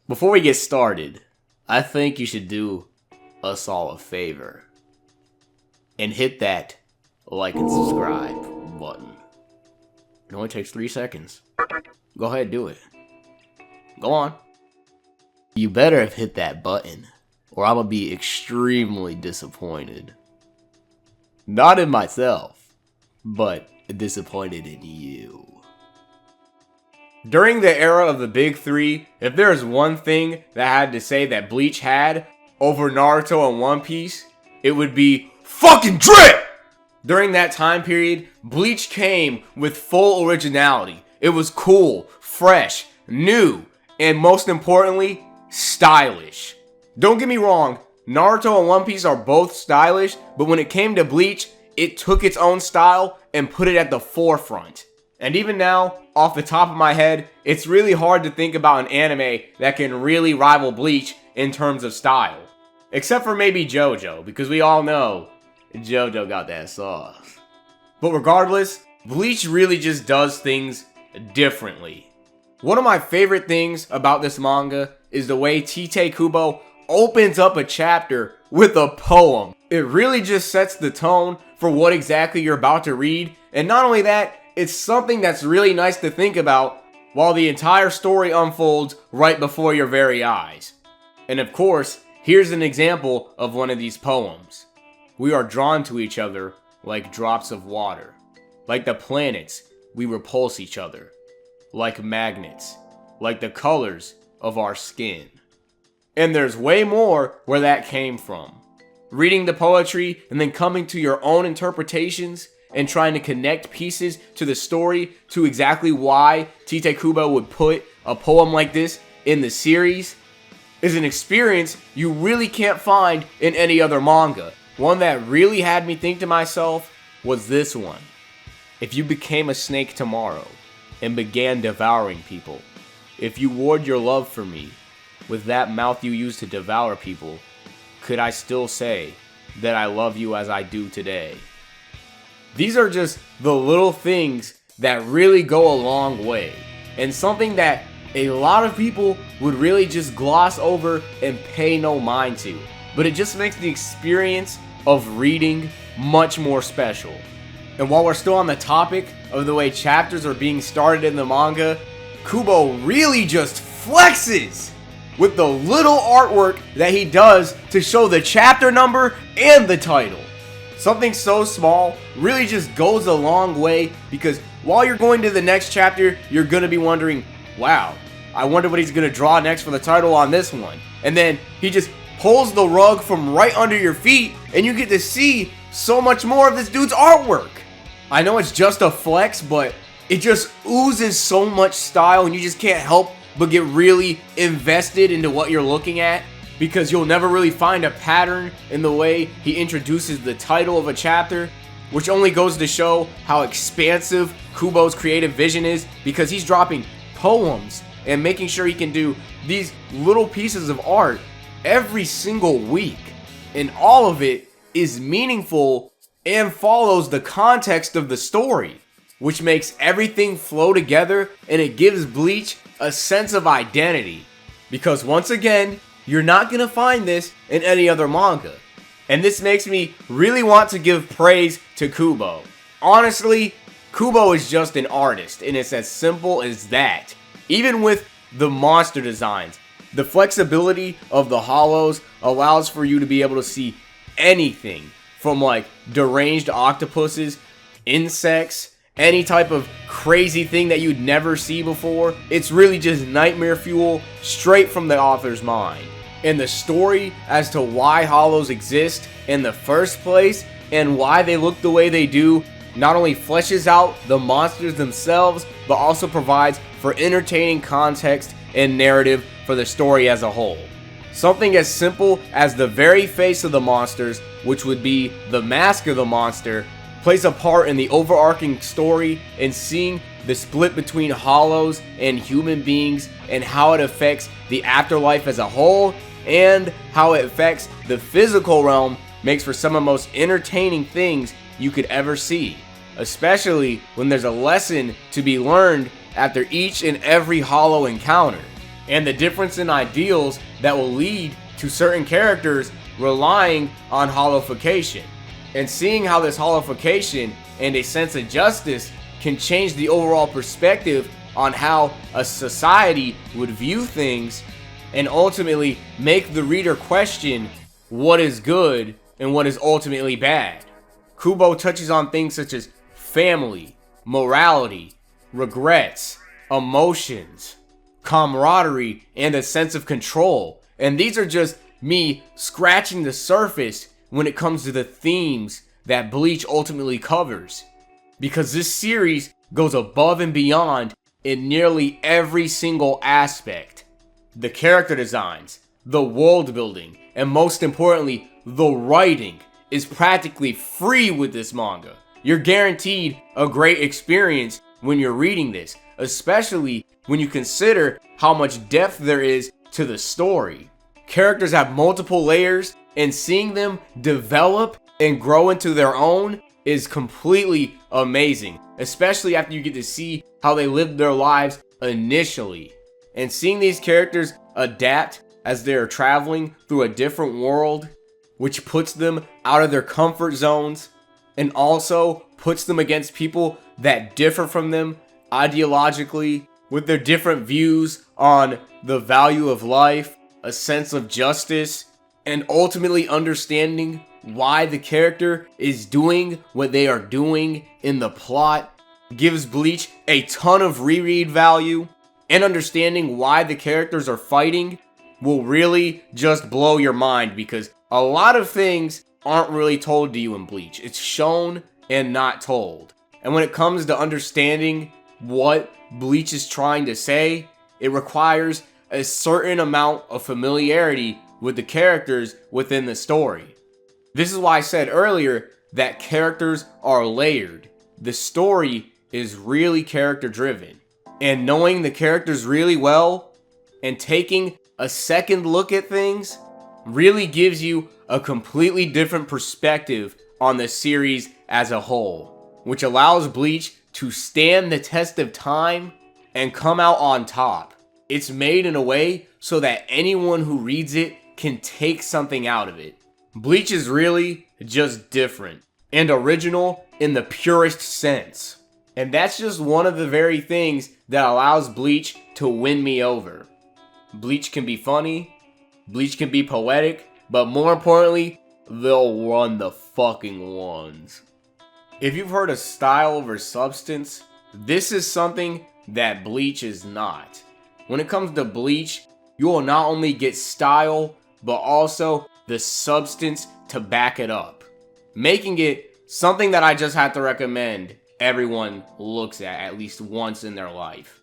Before we get started, I think you should do us all a favor and hit that like and subscribe button. It only takes 3 seconds. Go ahead, do it. Go on. You better have hit that button, or I'm gonna be extremely disappointed. Not in myself, but disappointed in you. During the era of the Big Three, if there is one thing that I had to say that Bleach had over Naruto and One Piece, it would be fucking drip! During that time period, Bleach came with full originality. It was cool, fresh, new, and most importantly, stylish. Don't get me wrong, Naruto and One Piece are both stylish, but when it came to Bleach, it took its own style and put it at the forefront. And even now, off the top of my head, it's really hard to think about an anime that can really rival Bleach in terms of style. Except for maybe JoJo, because we all know JoJo got that sauce. But regardless, Bleach really just does things differently. One of my favorite things about this manga is the way Tite Kubo opens up a chapter with a poem. It really just sets the tone for what exactly you're about to read, and not only that, it's something that's really nice to think about while the entire story unfolds right before your very eyes. And of course, here's an example of one of these poems. We are drawn to each other like drops of water. Like the planets, we repulse each other. Like magnets. Like the colors of our skin. And there's way more where that came from. Reading the poetry and then coming to your own interpretations and trying to connect pieces to the story to exactly why Tite Kubo would put a poem like this in the series is an experience you really can't find in any other manga. One that really had me think to myself was this one. If you became a snake tomorrow and began devouring people, if you ward your love for me with that mouth you use to devour people, could I still say that I love you as I do today? These are just the little things that really go a long way, and something that a lot of people would really just gloss over and pay no mind to. But it just makes the experience of reading much more special. And while we're still on the topic of the way chapters are being started in the manga, Kubo really just flexes with the little artwork that he does to show the chapter number and the title. Something so small really just goes a long way, because while you're going to the next chapter, you're going to be wondering, wow, I wonder what he's going to draw next for the title on this one. And then he just pulls the rug from right under your feet and you get to see so much more of this dude's artwork. I know it's just a flex, but it just oozes so much style and you just can't help but get really invested into what you're looking at, because you'll never really find a pattern in the way he introduces the title of a chapter, which only goes to show how expansive Kubo's creative vision is, because he's dropping poems and making sure he can do these little pieces of art every single week. And all of it is meaningful and follows the context of the story, which makes everything flow together, and it gives Bleach a sense of identity. Because once again, you're not going to find this in any other manga. And this makes me really want to give praise to Kubo. Honestly, Kubo is just an artist, and it's as simple as that. Even with the monster designs, the flexibility of the hollows allows for you to be able to see anything from like deranged octopuses, insects, any type of crazy thing that you'd never see before. It's really just nightmare fuel straight from the author's mind. And the story as to why hollows exist in the first place and why they look the way they do not only fleshes out the monsters themselves, but also provides for entertaining context and narrative for the story as a whole. Something as simple as the very face of the monsters, which would be the mask of the monster, plays a part in the overarching story, and seeing the split between hollows and human beings and how it affects the afterlife as a whole and how it affects the physical realm makes for some of the most entertaining things you could ever see, especially when there's a lesson to be learned after each and every hollow encounter. and the difference in ideals that will lead to certain characters relying on holification, and seeing how this holification and a sense of justice can change the overall perspective on how a society would view things, and ultimately make the reader question what is good and what is ultimately bad. Kubo touches on things such as family, morality, regrets, emotions, camaraderie, and a sense of control. And these are just me scratching the surface when it comes to the themes that Bleach ultimately covers, because this series goes above and beyond in nearly every single aspect. The character designs, the world building, and most importantly, the writing is practically free with this manga. You're guaranteed a great experience when you're reading this, especially when you consider how much depth there is to the story. Characters have multiple layers, and seeing them develop and grow into their own is completely amazing, especially after you get to see how they lived their lives initially. And seeing these characters adapt as they're traveling through a different world, which puts them out of their comfort zones and also puts them against people that differ from them ideologically, with their different views on the value of life, a sense of justice, and ultimately understanding why the character is doing what they are doing in the plot, gives Bleach a ton of reread value. And understanding why the characters are fighting will really just blow your mind, because a lot of things aren't really told to you in Bleach. It's shown and not told. And when it comes to understanding what Bleach is trying to say, it requires a certain amount of familiarity with the characters within the story. This is why I said earlier that characters are layered. The story is really character driven. And knowing the characters really well and taking a second look at things really gives you a completely different perspective on the series as a whole, which allows Bleach to stand the test of time and come out on top. It's made in a way so that anyone who reads it can take something out of it. Bleach is really just different and original in the purest sense. And that's just one of the very things that allows Bleach to win me over. Bleach can be funny, Bleach can be poetic, but more importantly, they'll run the fucking ones. If you've heard of style over substance, this is something that Bleach is not. When it comes to Bleach, you will not only get style, but also the substance to back it up, making it something that I just have to recommend everyone looks at least once in their life.